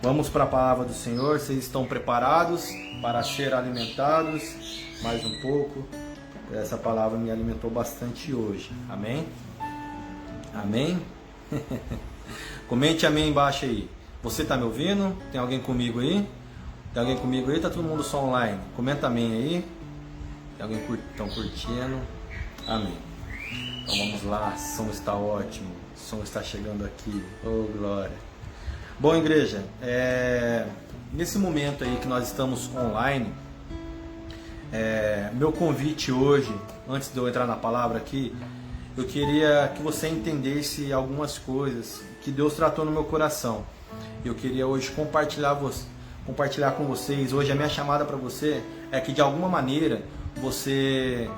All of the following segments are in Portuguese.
Vamos para a palavra do Senhor. Vocês estão preparados para ser alimentados mais um pouco? Essa palavra me alimentou bastante hoje. Amém? Amém? Comente amém embaixo aí. Você está me ouvindo? Tem alguém comigo aí? Tem alguém comigo aí? Tá todo mundo só online? Comenta amém aí. Tem alguém estão curtindo? Amém. Então vamos lá. O som está ótimo. O som está chegando aqui. Oh, glória. Bom, igreja, nesse momento aí que nós estamos online, meu convite hoje, antes de eu entrar na palavra aqui, eu queria que você entendesse algumas coisas que Deus tratou no meu coração. Eu queria hoje compartilhar com vocês. Hoje a minha chamada para você é que de alguma maneira você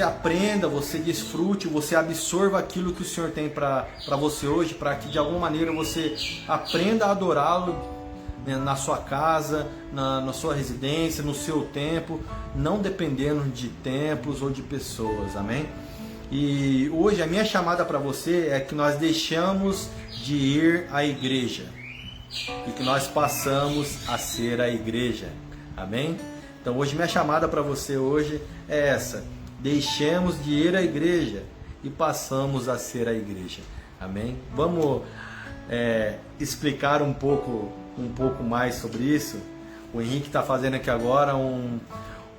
aprenda, você desfrute, você absorva aquilo que o Senhor tem para você hoje, para que de alguma maneira você aprenda a adorá-lo, né, na sua casa, na sua residência, no seu tempo, não dependendo de templos ou de pessoas, amém? E hoje a minha chamada para você é que nós deixamos de ir à igreja e que nós passamos a ser a igreja, amém? Então hoje minha chamada para você hoje é essa: deixemos de ir à igreja e passamos a ser a igreja, amém? Vamos explicar um pouco mais sobre isso. O Henrique está fazendo aqui agora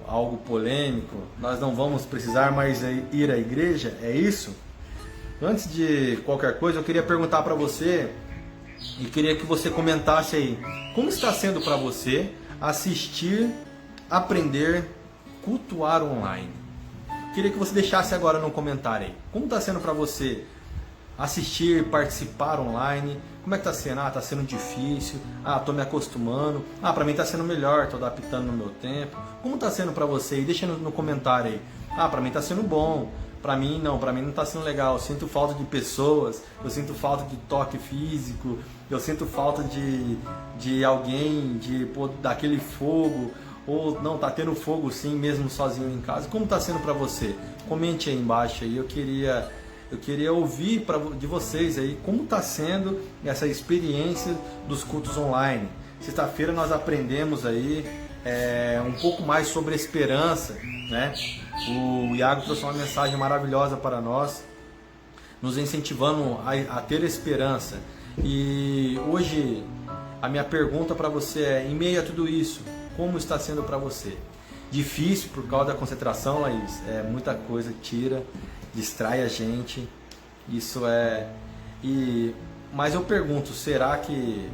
algo polêmico. Nós não vamos precisar mais ir à igreja, é isso? Antes de qualquer coisa, eu queria perguntar para você e queria que você comentasse aí: como está sendo para você assistir, aprender, cultuar online? Queria que você deixasse agora no comentário aí. Como está sendo para você assistir, participar online? Como é que está sendo? Está sendo difícil? Estou me acostumando? Para mim está sendo melhor, estou adaptando no meu tempo. Como está sendo para você? E deixa no comentário aí. Para mim está sendo bom. Para mim não está sendo legal. Eu sinto falta de pessoas, eu sinto falta de toque físico, eu sinto falta de alguém, daquele fogo. Ou não, tá tendo fogo sim, mesmo sozinho em casa. Como está sendo para você? Comente aí embaixo aí. Eu queria ouvir de vocês aí como está sendo essa experiência dos cultos online. Sexta-feira nós aprendemos aí um pouco mais sobre esperança, né? O Iago trouxe uma mensagem maravilhosa para nós, nos incentivando a ter esperança. E hoje a minha pergunta para você é: em meio a tudo isso, como está sendo para você? Difícil por causa da concentração, Laís. Muita coisa que tira, distrai a gente. Mas eu pergunto, será que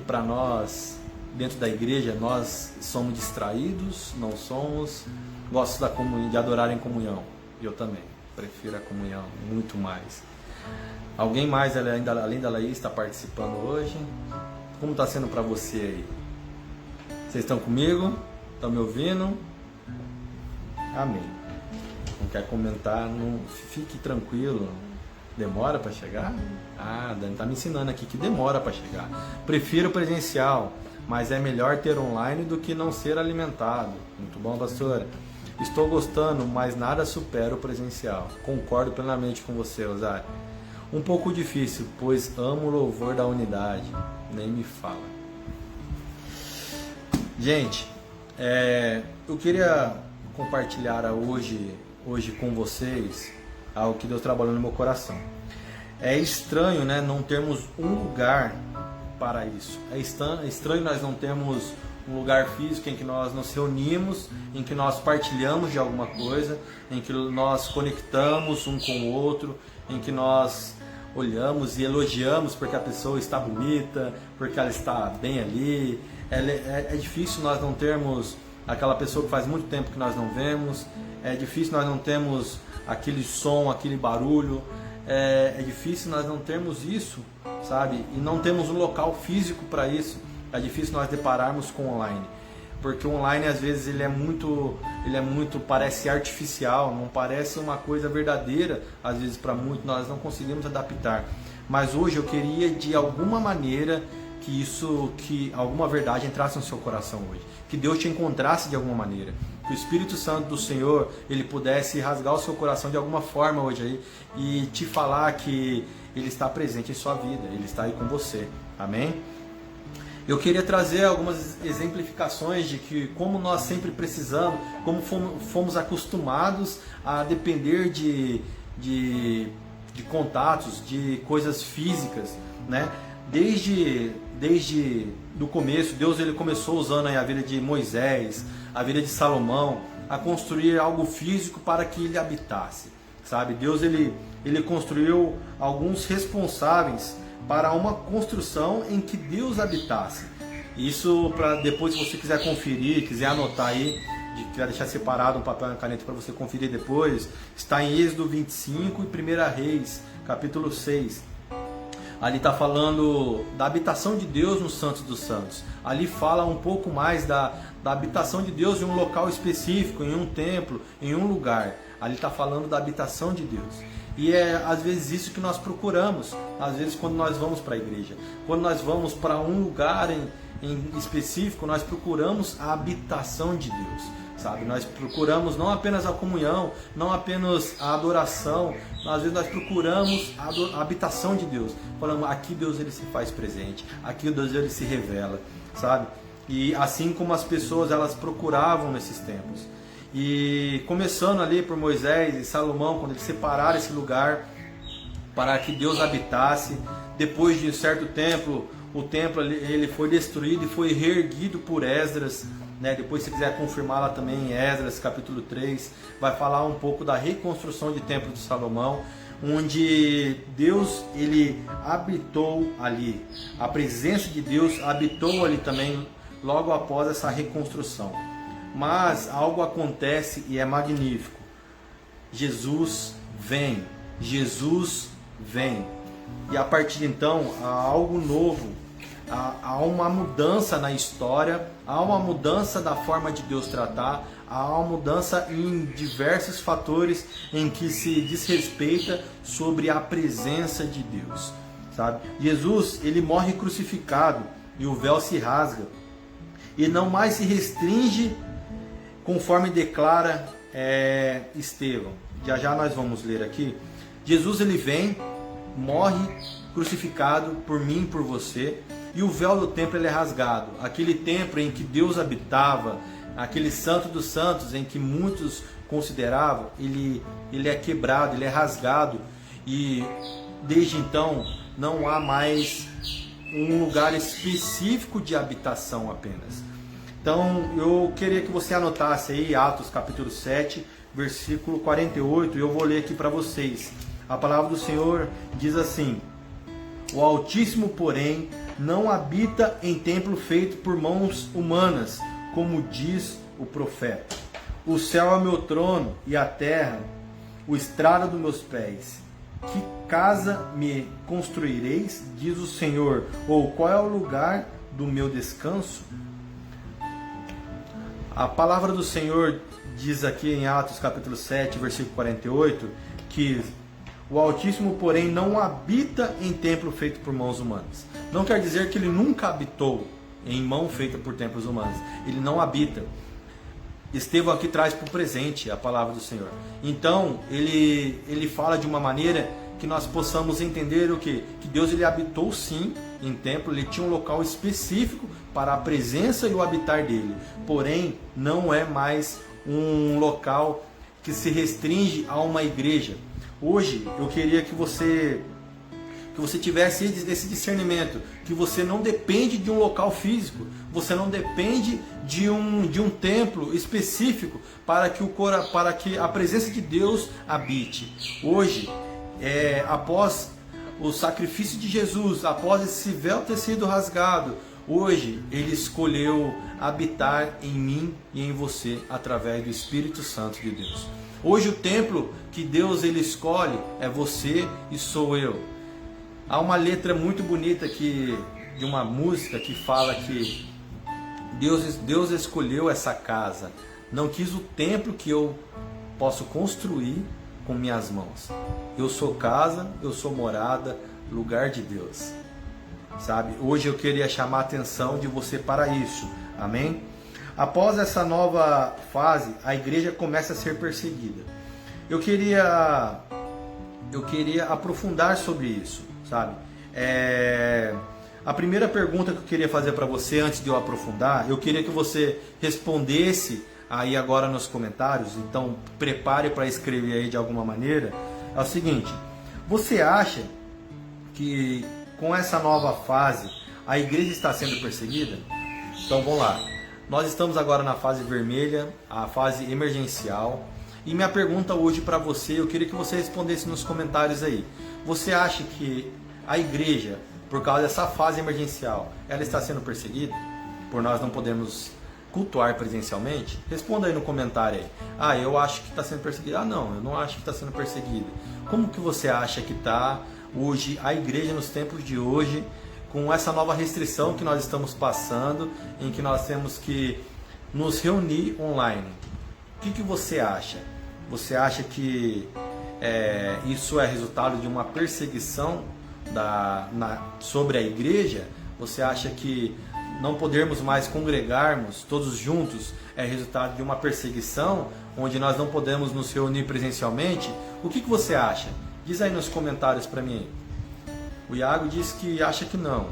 para nós, dentro da igreja, nós somos distraídos? Não somos? Gosto de adorar em comunhão. Eu também prefiro a comunhão muito mais. Alguém mais além da Laís está participando hoje? Como está sendo para você aí? Vocês estão comigo? Estão me ouvindo? Amém. Não quer comentar? Não, fique tranquilo. Demora para chegar? Dani está me ensinando aqui que demora para chegar. Prefiro presencial, mas é melhor ter online do que não ser alimentado. Muito bom, pastora. Estou gostando, mas nada supera o presencial. Concordo plenamente com você, Rosário. Um pouco difícil, pois amo o louvor da unidade. Nem me fala. Gente, eu queria compartilhar hoje com vocês algo que Deus trabalhou no meu coração. É estranho, né, não termos um lugar para isso. É estranho nós não termos um lugar físico em que nós nos reunimos, em que nós partilhamos de alguma coisa, em que nós conectamos um com o outro, em que nós olhamos e elogiamos porque a pessoa está bonita, porque ela está bem ali. É difícil nós não termos aquela pessoa que faz muito tempo que nós não vemos. É difícil nós não termos aquele som, aquele barulho. É difícil nós não termos isso, sabe? E não temos um local físico para isso. É difícil nós depararmos com o online, porque o online às vezes ele é muito parece artificial, não parece uma coisa verdadeira. Às vezes para muitos nós não conseguimos adaptar. Mas hoje eu queria de alguma maneira que alguma verdade entrasse no seu coração hoje, que Deus te encontrasse de alguma maneira, que o Espírito Santo do Senhor, ele pudesse rasgar o seu coração de alguma forma hoje aí e te falar que ele está presente em sua vida, ele está aí com você. Amém? Eu queria trazer algumas exemplificações de que como nós sempre precisamos, como fomos acostumados a depender de contatos, de coisas físicas, né? Desde do começo, Deus ele começou usando aí a vida de Moisés, a vida de Salomão, a construir algo físico para que ele habitasse, sabe? Deus ele construiu alguns responsáveis para uma construção em que Deus habitasse. Isso para depois, se você quiser conferir, quiser anotar aí, quiser deixar separado um papel e uma caneta para você conferir depois, está em Êxodo 25 e 1 Reis, capítulo 6. Ali está falando da habitação de Deus no Santos dos Santos. Ali fala um pouco mais da habitação de Deus em um local específico, em um templo, em um lugar. Ali está falando da habitação de Deus. E é às vezes isso que nós procuramos, às vezes quando nós vamos para a igreja. Quando nós vamos para um lugar em específico, nós procuramos a habitação de Deus, sabe? Nós procuramos não apenas a comunhão, não apenas a adoração, às vezes nós procuramos a habitação de Deus. Falamos, aqui Deus ele se faz presente, aqui Deus ele se revela, sabe? E assim como as pessoas elas procuravam nesses tempos. E começando ali por Moisés e Salomão, quando eles separaram esse lugar para que Deus habitasse, depois de um certo tempo, o templo ele foi destruído e foi reerguido por Esdras, né? Depois se quiser confirmar lá também em Esdras capítulo 3, vai falar um pouco da reconstrução de templo de Salomão, onde Deus ele habitou ali, a presença de Deus habitou ali também logo após essa reconstrução. Mas algo acontece e é magnífico. Jesus vem. Jesus vem. E a partir de então, há algo novo. Há uma mudança na história. Há uma mudança da forma de Deus tratar. Há uma mudança em diversos fatores em que se desrespeita sobre a presença de Deus. Sabe? Jesus, ele morre crucificado e o véu se rasga. E não mais se restringe conforme declara Estevão. Já nós vamos ler aqui. Jesus ele vem, morre crucificado por mim e por você, e o véu do templo ele é rasgado. Aquele templo em que Deus habitava, aquele santo dos santos em que muitos consideravam, ele é quebrado, ele é rasgado, e desde então não há mais um lugar específico de habitação apenas. Então, eu queria que você anotasse aí Atos capítulo 7, versículo 48, e eu vou ler aqui para vocês. A palavra do Senhor diz assim: o Altíssimo, porém, não habita em templo feito por mãos humanas, como diz o profeta. O céu é meu trono e a terra o estrado dos meus pés. Que casa me construireis, diz o Senhor, ou qual é o lugar do meu descanso? A palavra do Senhor diz aqui em Atos capítulo 7, versículo 48, que o Altíssimo, porém, não habita em templo feito por mãos humanas. Não quer dizer que ele nunca habitou em mão feita por templos humanos. Ele não habita. Estevão aqui traz para o presente a palavra do Senhor. Então, ele fala de uma maneira que nós possamos entender o quê? Que Deus ele habitou sim em templo, ele tinha um local específico para a presença e o habitar dele. Porém, não é mais um local que se restringe a uma igreja. Hoje, eu queria que você tivesse esse discernimento, que você não depende de um local físico, você não depende de um templo específico para que a presença de Deus habite. Hoje, após o sacrifício de Jesus, após esse véu ter sido rasgado, hoje Ele escolheu habitar em mim e em você através do Espírito Santo de Deus. Hoje o templo que Deus ele escolhe é você e sou eu. Há uma letra muito bonita de uma música que fala que Deus escolheu essa casa, não quis o templo que eu posso construir com minhas mãos. Eu sou casa, eu sou morada, lugar de Deus. Sabe? Hoje eu queria chamar a atenção de você para isso. Amém? Após essa nova fase, a igreja começa a ser perseguida. Eu queria aprofundar sobre isso, sabe? A primeira pergunta que eu queria fazer para você, antes de eu aprofundar, eu queria que você respondesse aí agora nos comentários, então prepare para escrever aí de alguma maneira. É o seguinte: você acha que com essa nova fase a igreja está sendo perseguida? Então vamos lá. Nós estamos agora na fase vermelha, a fase emergencial. E minha pergunta hoje para você, eu queria que você respondesse nos comentários aí. Você acha que a igreja, por causa dessa fase emergencial, ela está sendo perseguida? Por nós não podermos cultuar presencialmente? Responda aí no comentário aí. Ah, eu acho que está sendo perseguida. Ah, não, eu não acho que está sendo perseguida. Como que você acha que está hoje a igreja nos tempos de hoje, com essa nova restrição que nós estamos passando, em que nós temos que nos reunir online? O que você acha? Você acha que isso é resultado de uma perseguição sobre a igreja? Você acha que não podermos mais congregarmos todos juntos é resultado de uma perseguição, onde nós não podemos nos reunir presencialmente? O que você acha? Diz aí nos comentários para mim. O Iago diz que acha que não.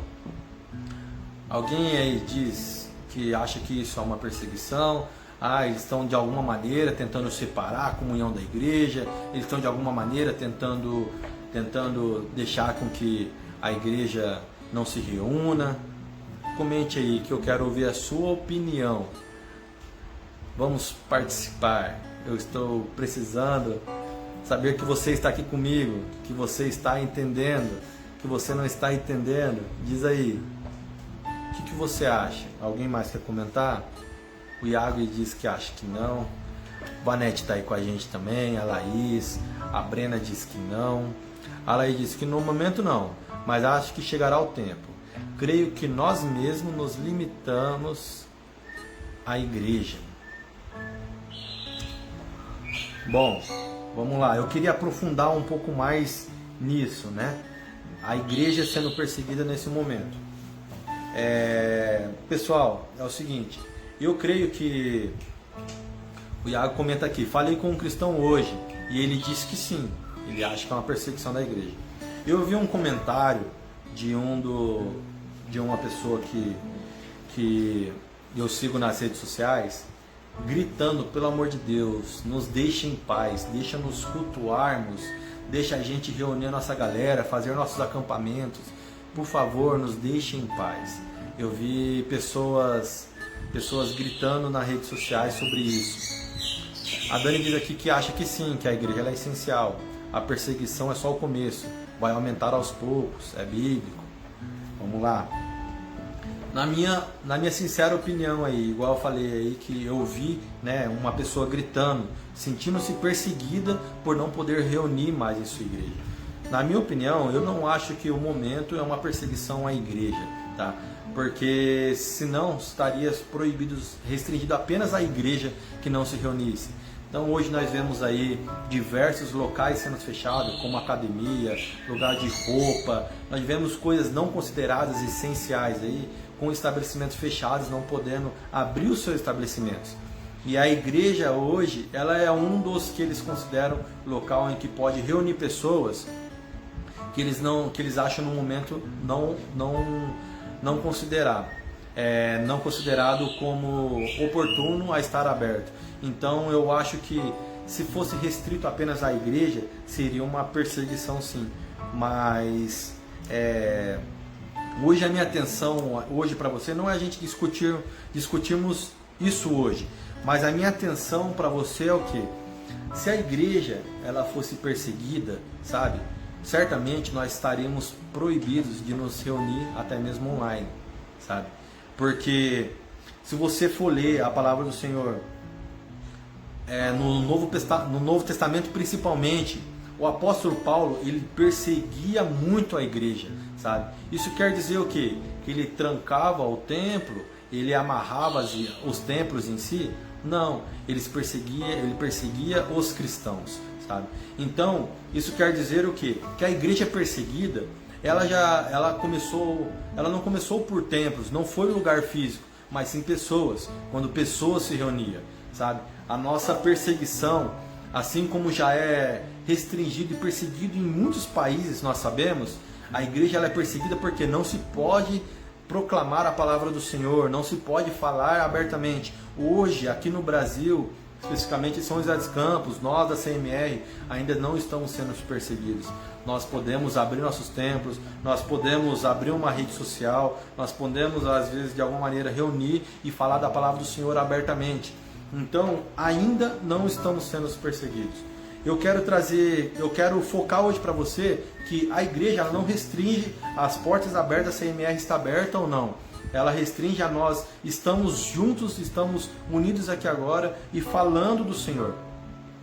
Alguém aí diz que acha que isso é uma perseguição? Ah, eles estão de alguma maneira tentando separar a comunhão da igreja, eles estão de alguma maneira tentando deixar com que a igreja não se reúna. Comente aí que eu quero ouvir a sua opinião. Vamos participar. Eu estou precisando saber que você está aqui comigo, que você está entendendo, que você não está entendendo. Diz aí, o que você acha? Alguém mais quer comentar? O Iago diz que acha que não. Vanete está aí com a gente também. A Laís, a Brena diz que não. A Laís diz que no momento não, mas acho que chegará o tempo. Creio que nós mesmos nos limitamos à igreja. Bom, vamos lá. Eu queria aprofundar um pouco mais nisso, né? A igreja sendo perseguida nesse momento. Pessoal, é o seguinte. Eu creio que o Iago comenta aqui: falei com um cristão hoje e ele disse que sim, ele acha que é uma perseguição da igreja. Eu vi um comentário de uma pessoa que eu sigo nas redes sociais, gritando: pelo amor de Deus, nos deixe em paz, deixa nos cultuarmos, deixa a gente reunir a nossa galera, fazer nossos acampamentos, por favor, nos deixe em paz. Eu vi pessoas gritando nas redes sociais sobre isso. A Dani diz aqui que acha que sim, que a igreja é essencial. A perseguição é só o começo, vai aumentar aos poucos, é bíblico. Vamos lá. Na minha sincera opinião aí, igual eu falei aí, que eu vi, né, uma pessoa gritando, sentindo-se perseguida por não poder reunir mais em sua igreja. Na minha opinião, eu não acho que o momento é uma perseguição à igreja, tá? Porque senão estaria proibido, restringido apenas à igreja que não se reunisse. Então hoje nós vemos aí diversos locais sendo fechados, como academia, lugar de roupa. Nós vemos coisas não consideradas essenciais aí, com estabelecimentos fechados, não podendo abrir os seus estabelecimentos. E a igreja hoje, ela é um dos que eles consideram local em que pode reunir pessoas que eles acham no momento não considerado como oportuno a estar aberto. Então eu acho que se fosse restrito apenas à igreja, seria uma perseguição sim. Mas hoje a minha atenção hoje para você não é a gente discutirmos isso hoje, mas a minha atenção para você é o quê? Se a igreja ela fosse perseguida, sabe? Certamente nós estaríamos proibidos de nos reunir até mesmo online, sabe? Porque se você for ler a palavra do Senhor no Novo Testamento principalmente, o apóstolo Paulo ele perseguia muito a igreja, sabe? Isso quer dizer o quê? Que ele trancava o templo, ele amarrava os templos em si? Não, ele perseguia os cristãos, sabe? Então, isso quer dizer o quê? Que a igreja perseguida, ela não começou por templos, não foi um lugar físico, mas sim pessoas, quando pessoas se reuniam, sabe? A nossa perseguição, assim como já é restringido e perseguido em muitos países, nós sabemos, a igreja ela é perseguida porque não se pode proclamar a palavra do Senhor, não se pode falar abertamente. Hoje, aqui no Brasil, especificamente em São José dos Campos, nós da CMR ainda não estamos sendo perseguidos. Nós podemos abrir nossos templos, nós podemos abrir uma rede social, nós podemos às vezes de alguma maneira reunir e falar da palavra do Senhor abertamente. Então ainda não estamos sendo perseguidos. Eu quero focar hoje para você que a igreja ela não restringe as portas abertas, a CMR está aberta ou não. Ela restringe a nós, estamos juntos, estamos unidos aqui agora e falando do Senhor.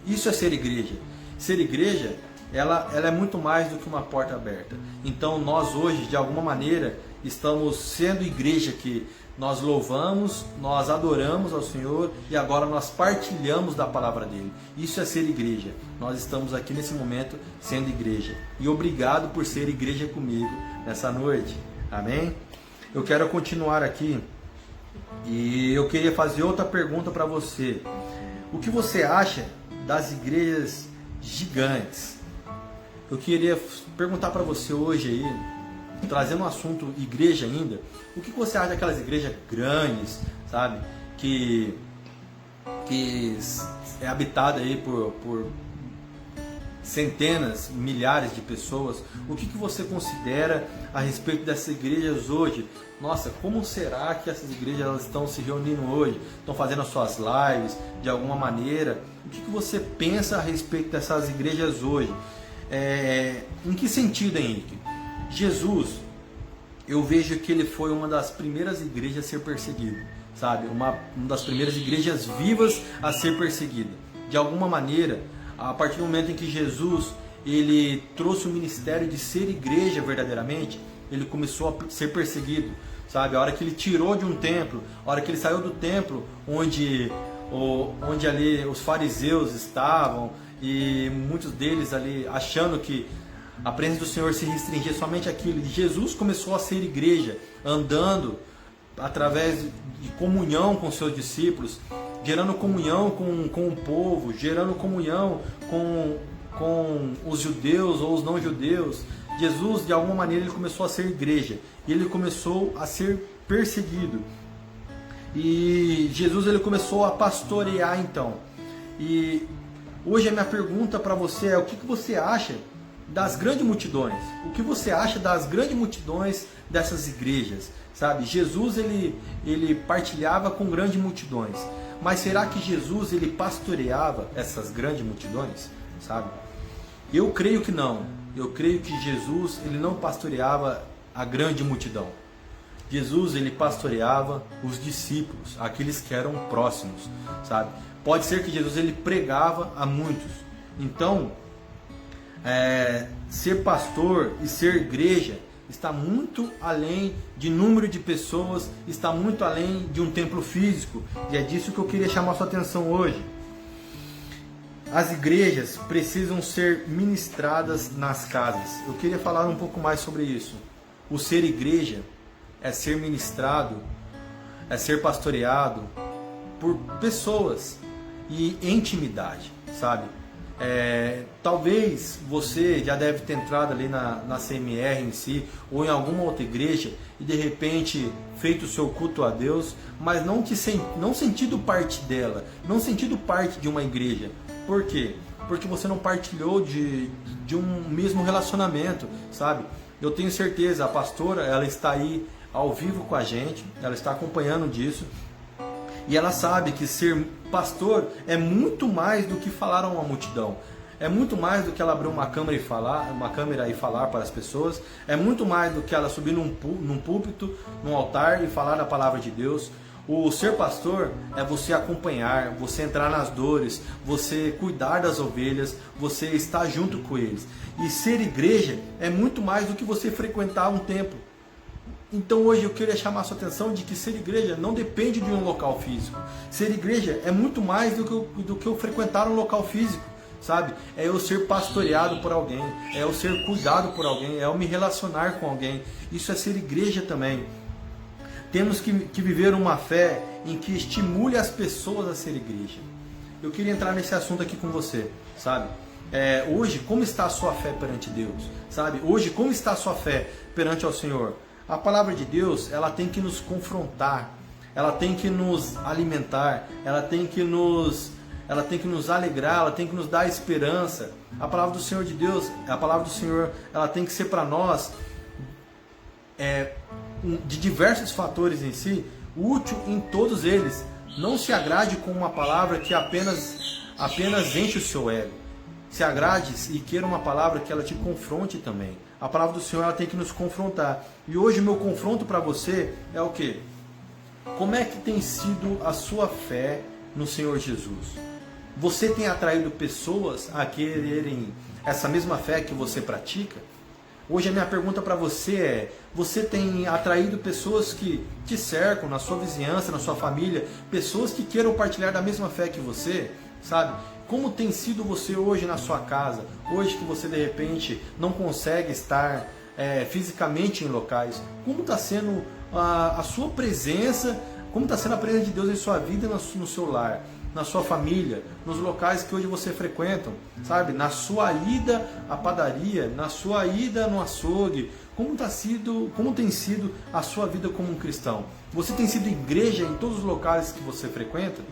Isso é ser igreja. Ser igreja, ela é muito mais do que uma porta aberta. Então nós hoje, de alguma maneira, estamos sendo igreja aqui. Nós louvamos, nós adoramos ao Senhor e agora nós partilhamos da palavra dele. Isso é ser igreja. Nós estamos aqui nesse momento sendo igreja. E obrigado por ser igreja comigo nessa noite. Amém? Eu quero continuar aqui e eu queria fazer outra pergunta para você. O que você acha das igrejas gigantes? Eu queria perguntar para você hoje aí, trazendo um assunto igreja ainda, o que você acha daquelas igrejas grandes, sabe? Que é habitada aí por centenas, milhares de pessoas. O que você considera a respeito dessas igrejas hoje? Nossa, como será que essas igrejas elas estão se reunindo hoje? Estão fazendo as suas lives de alguma maneira? O que você pensa a respeito dessas igrejas hoje? Em que sentido, Henrique? Jesus, eu vejo que ele foi uma das primeiras igrejas a ser perseguido, sabe? Uma das primeiras igrejas vivas a ser perseguida. De alguma maneira, a partir do momento em que Jesus ele trouxe o ministério de ser igreja verdadeiramente, ele começou a ser perseguido, sabe? A hora que ele tirou de um templo, a hora que ele saiu do templo onde ali os fariseus estavam e muitos deles ali achando que a presença do Senhor se restringia somente àquilo. E Jesus começou a ser igreja, andando através de comunhão com seus discípulos, gerando comunhão com o povo, gerando comunhão com os judeus ou os não judeus. Jesus, de alguma maneira, ele começou a ser igreja. E ele começou a ser perseguido. E Jesus ele começou a pastorear então. E hoje a minha pergunta para você é: o que você acha das grandes multidões? O que você acha das grandes multidões dessas igrejas? Sabe? Jesus ele partilhava com grandes multidões. Mas será que Jesus ele pastoreava essas grandes multidões? Sabe? Eu creio que não. Eu creio que Jesus ele não pastoreava a grande multidão. Jesus ele pastoreava os discípulos, aqueles que eram próximos, sabe? Pode ser que Jesus ele pregava a muitos. Então, ser pastor e ser igreja está muito além de número de pessoas, está muito além de um templo físico. E é disso que eu queria chamar a sua atenção hoje. As igrejas precisam ser ministradas nas casas. Eu queria falar um pouco mais sobre isso. O ser igreja é ser ministrado, é ser pastoreado por pessoas e intimidade, sabe? Talvez você já deve ter entrado ali na CMR em si, ou em alguma outra igreja, e de repente feito o seu culto a Deus, mas não sentido parte dela, não sentido parte de uma igreja. Por quê? Porque você não partilhou de um mesmo relacionamento, sabe? Eu tenho certeza, a pastora, ela está aí ao vivo com a gente, ela está acompanhando disso, e ela sabe que ser pastor é muito mais do que falar a uma multidão. É muito mais do que ela abrir uma câmera e falar para as pessoas. É muito mais do que ela subir num púlpito, num altar e falar da palavra de Deus. O ser pastor é você acompanhar, você entrar nas dores, você cuidar das ovelhas, você estar junto com eles. E ser igreja é muito mais do que você frequentar um templo. Então hoje eu queria chamar a sua atenção de que ser igreja não depende de um local físico. Ser igreja é muito mais do que eu frequentar um local físico, sabe? É eu ser pastoreado por alguém, é eu ser cuidado por alguém, é eu me relacionar com alguém. Isso é ser igreja também. Temos que viver uma fé em que estimule as pessoas a ser igreja. Eu queria entrar nesse assunto aqui com você, sabe? Hoje, como está a sua fé perante Deus? Sabe? Hoje, como está a sua fé perante ao Senhor? A palavra de Deus, ela tem que nos confrontar, ela tem que nos alimentar, ela tem que nos alegrar, ela tem que nos dar esperança. A palavra do Senhor de Deus, a palavra do Senhor, ela tem que ser para nós de diversos fatores em si, útil em todos eles. Não se agrade com uma palavra que apenas enche o seu ego. Se agrade e queira uma palavra que ela te confronte também. A palavra do Senhor, ela tem que nos confrontar. E hoje o meu confronto para você é o quê? Como é que tem sido a sua fé no Senhor Jesus? Você tem atraído pessoas a quererem essa mesma fé que você pratica? Hoje a minha pergunta para você é: você tem atraído pessoas que te cercam na sua vizinhança, na sua família, pessoas que queiram partilhar da mesma fé que você, sabe? Como tem sido você hoje na sua casa? Hoje que você de repente não consegue estar fisicamente em locais, como está sendo a sua presença? Como está sendo a presença de Deus em sua vida e no seu lar, na sua família, nos locais que hoje você frequenta, sabe? Na sua ida à padaria, na sua ida no açougue, como tem sido a sua vida como um cristão? Você tem sido igreja em todos os locais que você frequenta?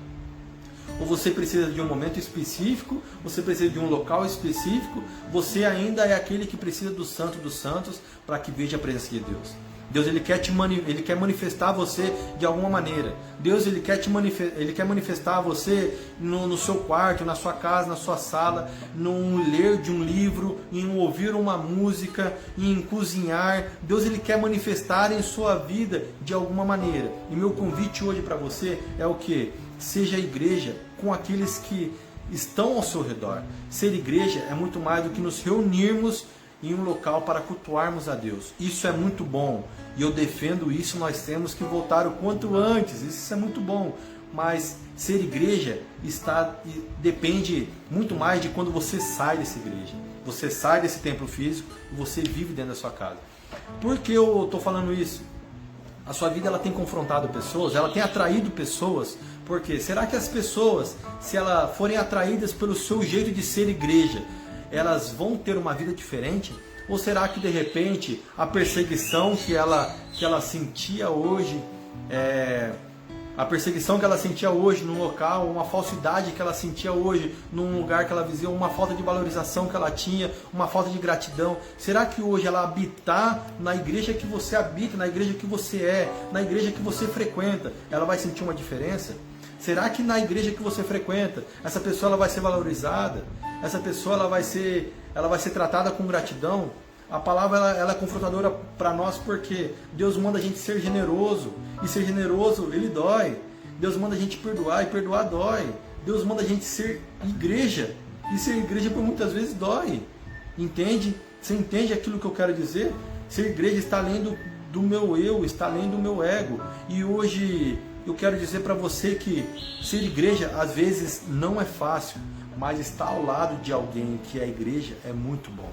Ou você precisa de um momento específico, você precisa de um local específico, você ainda é aquele que precisa do Santo dos Santos para que veja a presença de Deus? Deus ele quer manifestar você de alguma maneira. Deus ele quer manifestar você no seu quarto, na sua casa, na sua sala, no ler de um livro, em ouvir uma música, em cozinhar. Deus ele quer manifestar em sua vida de alguma maneira. E meu convite hoje para você é o que? Seja igreja com aqueles que estão ao seu redor. Ser igreja é muito mais do que nos reunirmos em um local para cultuarmos a Deus. Isso é muito bom e eu defendo isso. Nós temos que voltar o quanto antes. Isso é muito bom, mas ser igreja depende muito mais de quando você sai dessa igreja. Você sai desse templo físico e você vive dentro da sua casa. Por que eu estou falando isso? A sua vida ela tem confrontado pessoas, ela tem atraído pessoas. Por quê? Será que as pessoas, se elas forem atraídas pelo seu jeito de ser igreja, elas vão ter uma vida diferente? Ou será que de repente a perseguição que ela sentia hoje, num local, uma falsidade que ela sentia hoje num lugar que ela vivia, uma falta de valorização que ela tinha, uma falta de gratidão, será que hoje ela habitar na igreja que você habita, na igreja que você na igreja que você frequenta, ela vai sentir uma diferença? Será que na igreja que você frequenta, essa pessoa ela vai ser valorizada? Essa pessoa ela vai ser tratada com gratidão? A palavra ela é confrontadora para nós porque Deus manda a gente ser generoso, e ser generoso ele dói. Deus manda a gente perdoar, e perdoar dói. Deus manda a gente ser igreja, e ser igreja por muitas vezes dói. Entende? Você entende aquilo que eu quero dizer? Ser igreja está além do meu eu, está além do meu ego. E hoje eu quero dizer para você que ser igreja às vezes não é fácil, mas estar ao lado de alguém que é igreja é muito bom.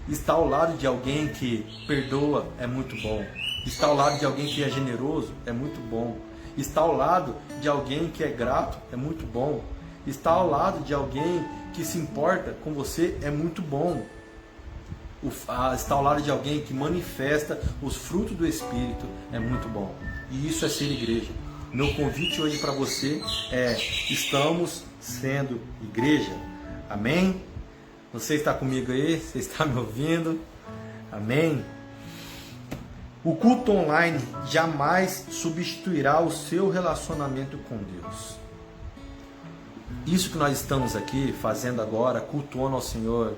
Estar ao lado de alguém que perdoa é muito bom. Estar ao lado de alguém que é generoso é muito bom. Estar ao lado de alguém que é grato é muito bom. Estar ao lado de alguém que se importa com você é muito bom. Estar ao lado de alguém que manifesta os frutos do Espírito é muito bom. E isso é ser igreja. Meu convite hoje para você é: estamos sendo igreja. Amém? Você está comigo aí? Você está me ouvindo? Amém? O culto online jamais substituirá o seu relacionamento com Deus. Isso que nós estamos aqui fazendo agora, cultuando ao Senhor,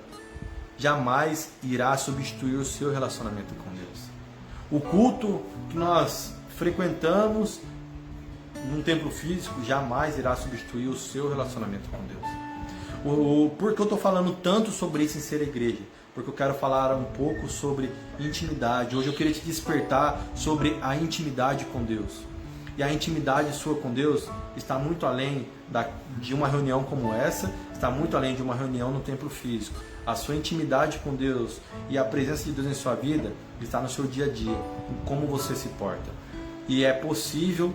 jamais irá substituir o seu relacionamento com Deus. O culto que nós frequentamos num templo físico jamais irá substituir o seu relacionamento com Deus. Por que eu estou falando tanto sobre isso em ser igreja? Porque eu quero falar um pouco sobre intimidade. Hoje eu queria te despertar sobre a intimidade com Deus. E a intimidade sua com Deus está muito além de uma reunião como essa, está muito além de uma reunião no templo físico. A sua intimidade com Deus e a presença de Deus em sua vida está no seu dia a dia, em como você se porta. E é possível,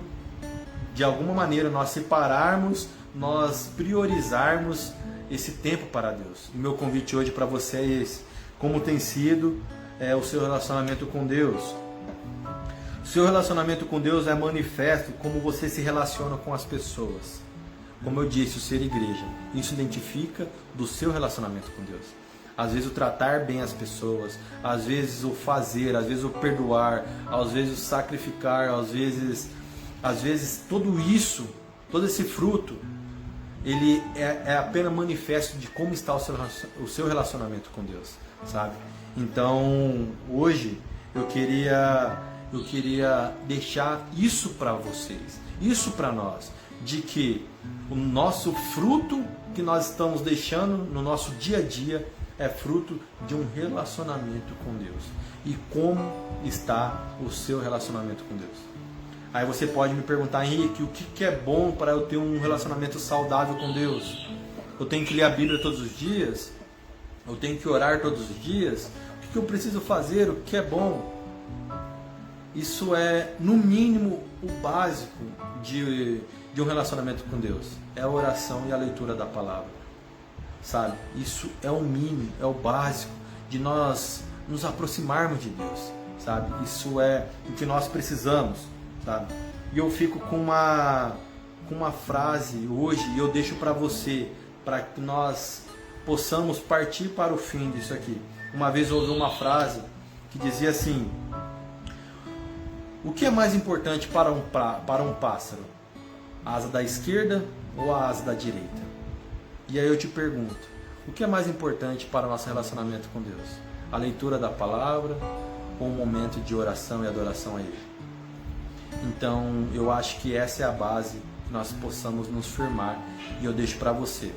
de alguma maneira, nós separarmos, nós priorizarmos esse tempo para Deus. E meu convite hoje para você é esse. Como tem sido o seu relacionamento com Deus? O seu relacionamento com Deus é manifesto como você se relaciona com as pessoas. Como eu disse, o ser igreja, isso identifica do seu relacionamento com Deus. Às vezes o tratar bem as pessoas, às vezes o fazer, às vezes o perdoar, às vezes o sacrificar, às vezes tudo isso, todo esse fruto, ele é apenas manifesto de como está o seu relacionamento com Deus, sabe? Então, hoje eu queria deixar isso para vocês, isso para nós, de que o nosso fruto que nós estamos deixando no nosso dia a dia é fruto de um relacionamento com Deus. E como está o seu relacionamento com Deus? Aí você pode me perguntar, Henrique, o que é bom para eu ter um relacionamento saudável com Deus? Eu tenho que ler a Bíblia todos os dias? Eu tenho que orar todos os dias? O que eu preciso fazer? O que é bom? Isso é, no mínimo, o básico de um relacionamento com Deus. É a oração e a leitura da palavra. Sabe? Isso é o mínimo, é o básico de nós nos aproximarmos de Deus. Sabe? Isso é o que nós precisamos. Sabe? E eu fico com uma frase hoje, e eu deixo para você, para que nós possamos partir para o fim disso aqui. Uma vez eu ouvi uma frase que dizia assim: o que é mais importante para um pássaro? A asa da esquerda ou a asa da direita? E aí eu te pergunto, o que é mais importante para o nosso relacionamento com Deus? A leitura da palavra ou o momento de oração e adoração a Ele? Então eu acho que essa é a base que nós possamos nos firmar, e eu deixo para você.